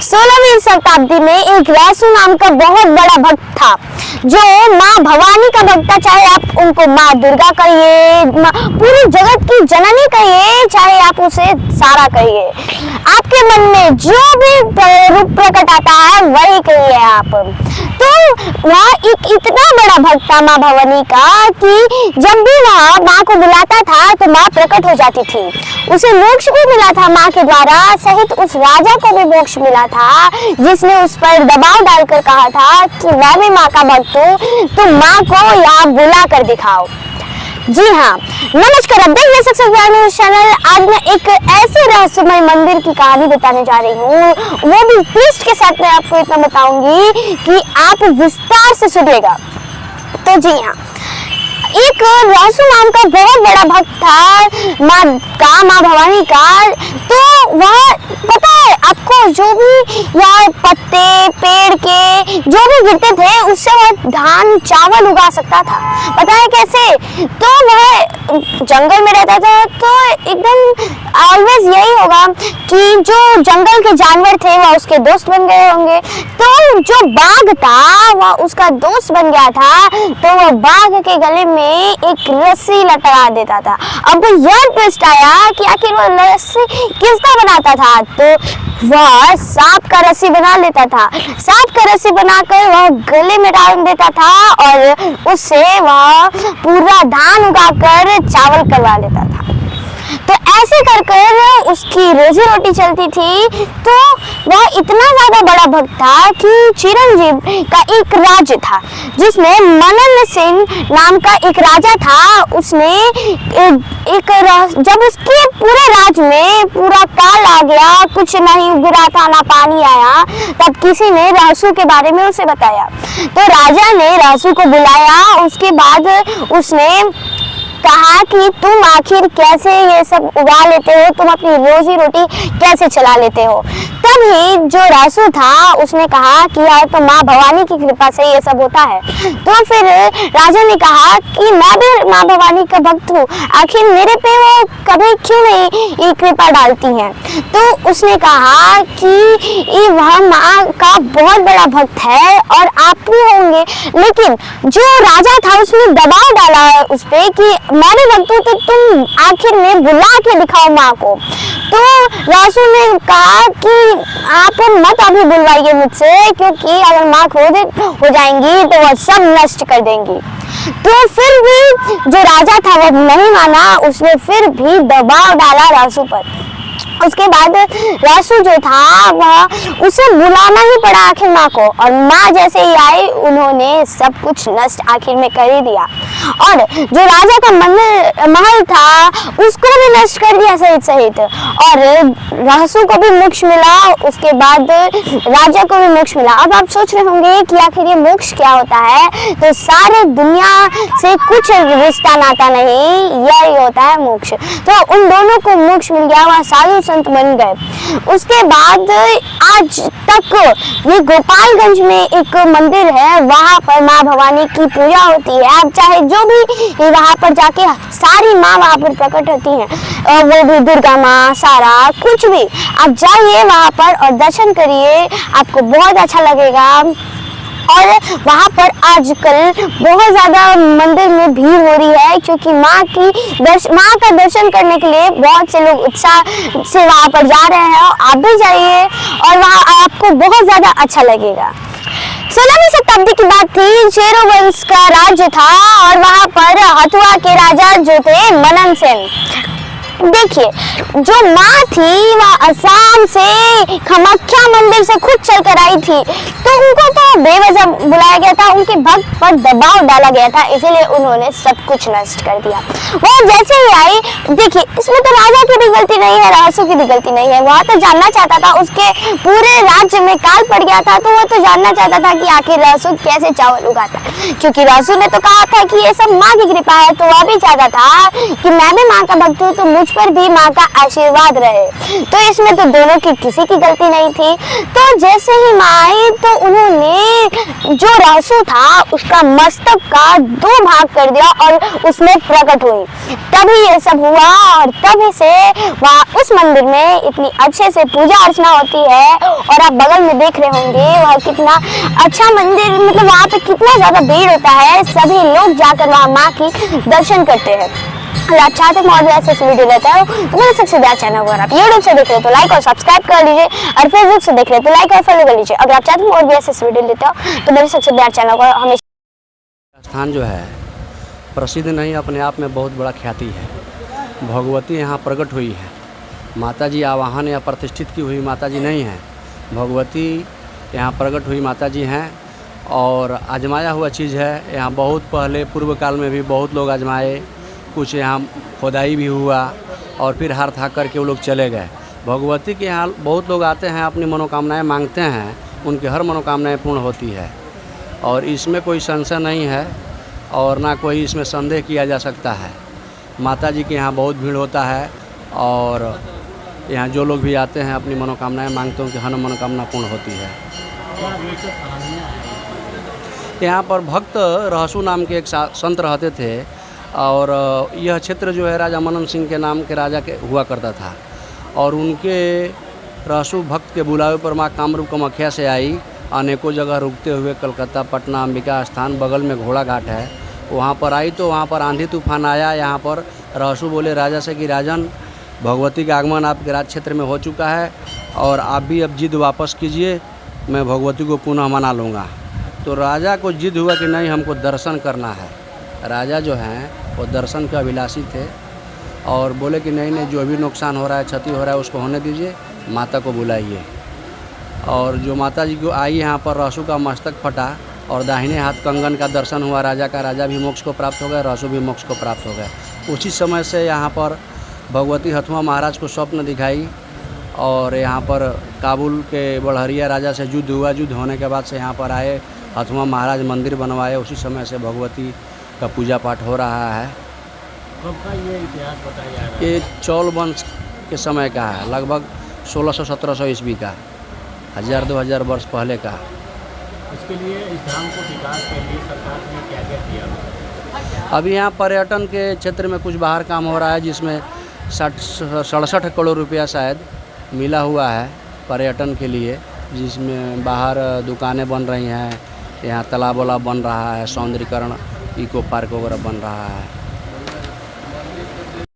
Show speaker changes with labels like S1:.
S1: 16वीं शताब्दी में एक रासु नाम का बहुत बड़ा भक्त था जो माँ भवानी का भक्त था। चाहे आप उनको माँ दुर्गा कहिए, पूरी जगत की जननी कहिए, चाहे आप उसे सारा कहिए, आपके मन में जो भी रूप प्रकट आता है वही कहिए आप। तो वह एक इतना बड़ा भक्त था माँ भवानी का कि जब भी वह माँ को बुलाता था तो माँ प्रकट हो जाती थी। उसे मोक्ष भी मिला था माँ के द्वारा, सहित उस राजा को भी मोक्ष मिला था जिसने उस पर दबाव डालकर कहा था कि मैं भी माँ का भक्त हूँ, तो माँ को यहाँ बुला कर दिखाओ। जी हाँ, नमस्कार, आप देख सकते हैं न्यूज़ चैनल। आज मैं एक ऐसे रहस्यमय मंदिर की कहानी बताने जा रही हूँ, वो भी ट्विस्ट के साथ। मैं आपको इतना बताऊंगी कि आप विस्तार से सुनिएगा। तो जी हाँ, एक रासु नाम का बहुत बड़ा भक्त था माँ भवानी का। तो वह पता है आपको, जो भी या पत्ते पेड़ के जो भी गिरते थे उससे वह धान चावल उगा सकता था। पता है कैसे? तो वह जंगल में रहता था, तो एकदम ऑलवेज यही होगा कि जो जंगल के जानवर थे वह उसके दोस्त बन गए होंगे। तो जो बाघ था वह उसका दोस्त बन गया था, तो वह बाघ के गले में एक रस्सी लटका देता था। अब यह ट्विस्ट आया कि आखिर वो रस्सी किसका बनाता था, तो वह सांप का रस्सी बना लेता था। सांप का रस्सी बनाकर वह गले में डाल देता था और उससे वह पूरा धान उगाकर चावल करवा लेता था। तो ऐसे कर कर उसकी रोजी रोटी चलती थी। तो वह इतना ज्यादा बड़ा भक्त था कि चिरंजीव का एक राज्य था जिसमें मनन सेन नाम का एक राजा था। उसने जब उसके पूरे राज्य में पूरा काल आ गया, कुछ नहीं उग रहा था, ना पानी आया, तब किसी ने रहसु के बारे में उसे बताया। तो राजा ने रहसु को बुलाया। उसके बाद उसने कहा कि तुम आखिर कैसे ये सब उगा लेते हो, तुम अपनी रोजी रोटी कैसे चला लेते हो। तभी जो रासु था उसने कहा कि यार तो माँ भवानी की कृपा से ये सब होता है। तो फिर राजा ने कहा कि मैं भी माँ भवानी का भक्त हूँ, आखिर मेरे पे वो कभी क्यों नहीं ये कृपा डालती हैं। तो उसने कहा कि वह माँ का बहुत बड़ा भक्त है और आप भी होंगे, लेकिन जो राजा था उसने दबाव डाला उस पे कि मैं भी भक्त हूँ, तो तुम आखिर में बुला के दिखाओ माँ को। तो रासु ने कहा कि आप मत अभी बुलवाइए मुझसे, क्योंकि अगर माँ क्रोधित हो जाएंगी तो वह सब नष्ट कर देंगी। तो फिर भी जो राजा था वह नहीं माना, उसने फिर भी दबाव डाला रासु पर। उसके बाद रासु जो था वह उसे बुलाना ही पड़ा आखिर माँ को, और माँ जैसे ही आई उन्होंने सब कुछ नष्ट आखिर में कर ही दिया। और जो राजा का महल था उसको भी नष्ट कर दिया सहित, और रासु को भी मोक्ष मिला। उसके बाद राजा को भी मोक्ष मिला। अब आप सोच रहे होंगे कि आखिर ये मोक्ष क्या होता है, तो सारे दुनिया से कुछ रिश्ता नाता नहीं, यही होता है मोक्ष। तो उन दोनों को मोक्ष मिल गया, वह साधु संत बन गए। उसके बाद आज तक ये गोपालगंज में एक मंदिर है, वहां पर माँ भवानी की पूजा होती है। आप चाहे जो भी वहां पर जाके सारी माँ वहां पर प्रकट होती हैं, वो भी दुर्गा माँ, सारा कुछ भी, आप जाइए वहां पर और दर्शन करिए, आपको बहुत अच्छा लगेगा। और वहाँ पर आजकल बहुत ज़्यादा मंदिर में भीड़ हो रही है, क्योंकि माँ का दर्शन करने के लिए बहुत से लोग उत्साह से वहाँ पर जा रहे हैं। आप भी जाइए और वहाँ आपको बहुत ज़्यादा अच्छा लगेगा। 16वीं शताब्दी की बात थी, चेरो वंश का राज्य था और वहाँ पर हथुआ के राजा जो थे मनन सेन। देखिए, जो माँ थी वह असम से कामाख्या मंदिर से खुद चलकर आई थी, तो उनको तो बेवजह बुलाया गया था, उनके भक्त पर दबाव डाला गया था, इसीलिए उन्होंने सब कुछ नष्ट कर दिया। वो जैसे ही आई, देखिए इसमें तो राजा की भी गलती नहीं है, रासु की भी गलती नहीं है। वह तो जानना चाहता था, उसके पूरे राज्य में काल पड़ गया था, तो वह तो जानना चाहता था कि आखिर रासु कैसे चावल उगाता है, क्योंकि रासु ने तो कहा था कि ये सब माँ की कृपा है। तो वह भी चाहता था कि मैं भी माँ का भक्त हूँ, तो मुझ पर भी माँ का आशीर्वाद रहे। तो इसमें तो दोनों की किसी की गलती नहीं थी। तो जैसे ही माँ आई तो उन्होंने जो रहसू था उसका मस्तक का 2 भाग कर दिया और उसमें प्रकट हुई। तभी ये सब हुआ और तभी से वहाँ उस मंदिर में इतनी अच्छे से पूजा अर्चना होती है। और आप बगल में देख रहे होंगे वह कितना अच्छा मंदिर, मतलब वहाँ पे कितना ज्यादा भीड़ होता है। सभी लोग जाकर वहाँ माँ की दर्शन करते हैं। अगर आप चाहते हैं और भी ऐसे वीडियो लेते हो तो मेरे सबसे बड़ा चैनल अगर आप यूट्यूब से देख रहे हो तो लाइक और सब्सक्राइब कर लीजिए और फेसबुक से देख रहे हो तो लाइक और फॉलो कर लीजिए। अगर आप चाहते हैं और भी ऐसे वीडियो लेते हो तो मेरे सबसे बड़ा चैनल को हमेशा।
S2: स्थान जो है प्रसिद्ध नहीं, अपने आप में बहुत बड़ा ख्याति है। भगवती यहाँ प्रकट हुई है। माता जी आवाहन या प्रतिष्ठित की हुई माता जी नहीं हैं, भगवती यहाँ प्रकट हुई माता जी हैं। और आजमाया हुआ चीज़ है। यहाँ बहुत पहले पूर्व काल में भी बहुत लोग आजमाए, कुछ यहाँ खुदाई भी हुआ और फिर हार था करके वो लोग चले गए। भगवती के यहाँ बहुत लोग आते हैं, अपनी मनोकामनाएं मांगते हैं, उनकी हर मनोकामनाएं पूर्ण होती है। और इसमें कोई संशय नहीं है और ना कोई इसमें संदेह किया जा सकता है। माता जी के यहाँ बहुत भीड़ होता है और यहाँ जो लोग भी आते हैं अपनी मनोकामनाएं मांगते हैं, उनकी हर मनोकामना पूर्ण होती है। यहाँ पर भक्त रहसू नाम के एक संत रहते थे और यह क्षेत्र जो है राजा मनन सिंह के नाम के राजा के हुआ करता था। और उनके रहसू भक्त के बुलावे पर माँ कामरूप कामाख्या से आई। अनेकों जगह रुकते हुए कलकत्ता, पटना, अंबिका स्थान, बगल में घोड़ा घाट है, वहाँ पर आई। तो वहाँ पर आंधी तूफान आया। यहाँ पर रहसू बोले राजा से कि राजन, भगवती का आगमन आपके राज क्षेत्र में हो चुका है और आप भी अब जिद वापस कीजिए, मैं भगवती को पुनः मना लूँगा। तो राजा को जिद हुआ कि नहीं, हमको दर्शन करना है। राजा जो हैं वो दर्शन के अभिलाषी थे और बोले कि नहीं नहीं, जो भी नुकसान हो रहा है, क्षति हो रहा है, उसको होने दीजिए, माता को बुलाइए। और जो माता जी को आई, यहाँ पर रहसू का मस्तक फटा और दाहिने हाथ कंगन का दर्शन हुआ राजा का। राजा भी मोक्ष को प्राप्त हो गया, रहसू भी मोक्ष को प्राप्त हो गया। उसी समय से यहाँ पर भगवती हथुआ महाराज को स्वप्न दिखाई और यहाँ पर काबुल के बड़हरिया राजा से युद्ध हुआ। युद्ध होने के बाद से यहाँ पर आए, हथुआ महाराज मंदिर बनवाए। उसी समय से भगवती का पूजा पाठ हो रहा है।
S3: कब का ये इतिहास बताया जा रहा है?
S2: ये चौल वंश के समय का है, लगभग 1600-1700 ईस्वी का, 1000-2000 वर्ष पहले का।
S3: इसके लिए इस धाम को विकास के लिए सरकार ने क्या क्या किया?
S2: अभी यहाँ पर्यटन के क्षेत्र में कुछ बाहर काम हो रहा है, जिसमें 67 करोड़ रुपया शायद मिला हुआ है पर्यटन के लिए, जिसमें बाहर दुकानें बन रही हैं, यहाँ तालाब वाला बन रहा है, सौंदर्यीकरण, इको पार्क वगैरह बन रहा है।